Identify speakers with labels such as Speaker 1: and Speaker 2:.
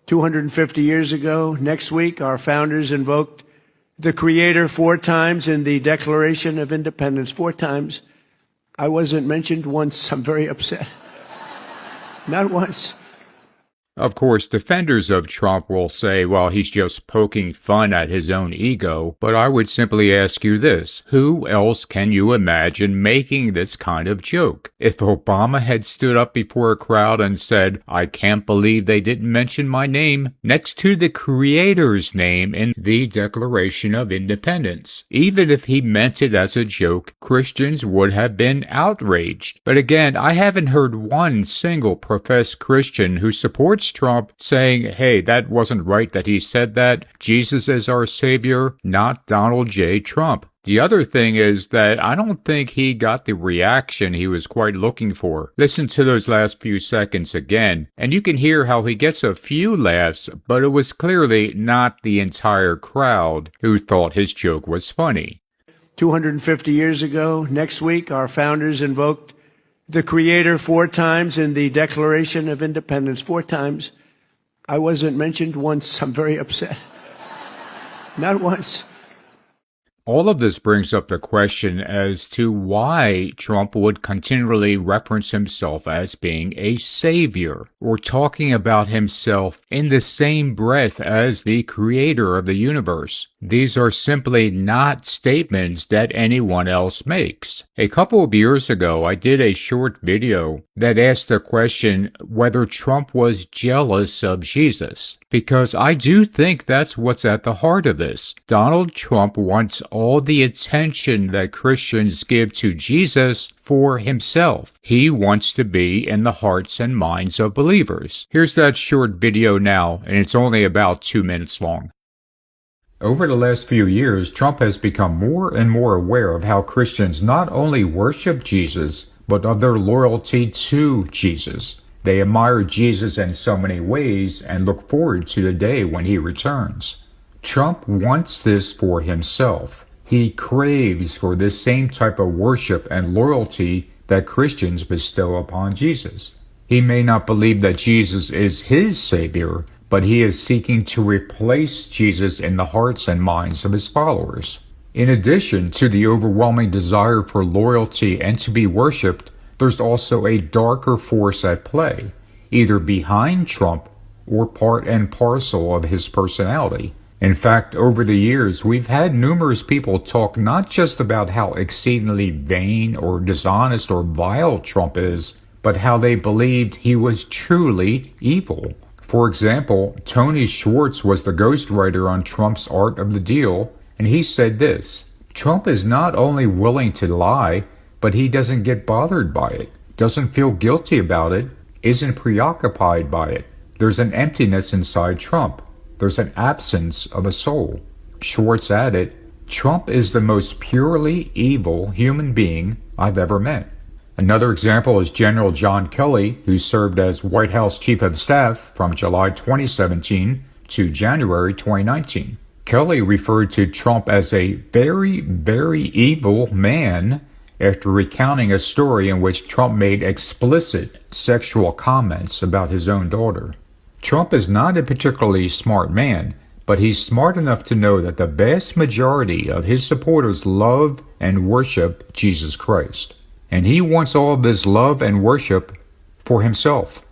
Speaker 1: 250 years ago, next week, our founders invoked the Creator 4 times in the Declaration of Independence. 4 times. I wasn't mentioned once. I'm very upset. Not once.
Speaker 2: Of course, defenders of Trump will say, well, he's just poking fun at his own ego, but I would simply ask you this. Who else can you imagine making this kind of joke? If Obama had stood up before a crowd and said, I can't believe they didn't mention my name next to the Creator's name in the Declaration of Independence, even if he meant it as a joke, Christians would have been outraged. But again, I haven't heard one single professed Christian who supports Trump saying, hey, that wasn't right that he said that. Jesus is our savior, not Donald J. Trump. The other thing is that I don't think he got the reaction he was quite looking for. Listen to those last few seconds again, and you can hear how he gets a few laughs, but it was clearly not the entire crowd who thought his joke was funny.
Speaker 1: 250 years ago, next week, our founders invoked the Creator 4 times in the Declaration of Independence. 4 times. I wasn't mentioned once. I'm very upset. Not once.
Speaker 2: All of this brings up the question as to why Trump would continually reference himself as being a savior, or talking about himself in the same breath as the creator of the universe. These are simply not statements that anyone else makes. A couple of years ago, I did a short video that asked the question whether Trump was jealous of Jesus, because I do think that's what's at the heart of this. Donald Trump wants all the attention that Christians give to Jesus for himself. He wants to be in the hearts and minds of believers. Here's that short video now, and it's only about 2 minutes long. Over the last few years, Trump has become more and more aware of how Christians not only worship Jesus, but of their loyalty to Jesus. They admire Jesus in so many ways and look forward to the day when he returns. Trump wants this for himself. He craves for this same type of worship and loyalty that Christians bestow upon Jesus. He may not believe that Jesus is his Savior, but he is seeking to replace Jesus in the hearts and minds of his followers. In addition to the overwhelming desire for loyalty and to be worshipped, there's also a darker force at play, either behind Trump or part and parcel of his personality. In fact, over the years, we've had numerous people talk not just about how exceedingly vain or dishonest or vile Trump is, but how they believed he was truly evil. For example, Tony Schwartz was the ghostwriter on Trump's Art of the Deal, and he said this: Trump is not only willing to lie, but he doesn't get bothered by it, doesn't feel guilty about it, isn't preoccupied by it. There's an emptiness inside Trump. There's an absence of a soul. Schwartz added, Trump is the most purely evil human being I've ever met. Another example is General John Kelly, who served as White House Chief of Staff from July 2017 to January 2019. Kelly referred to Trump as a very, very evil man after recounting a story in which Trump made explicit sexual comments about his own daughter. Trump is not a particularly smart man, but he's smart enough to know that the vast majority of his supporters love and worship Jesus Christ. And he wants all of this love and worship for himself.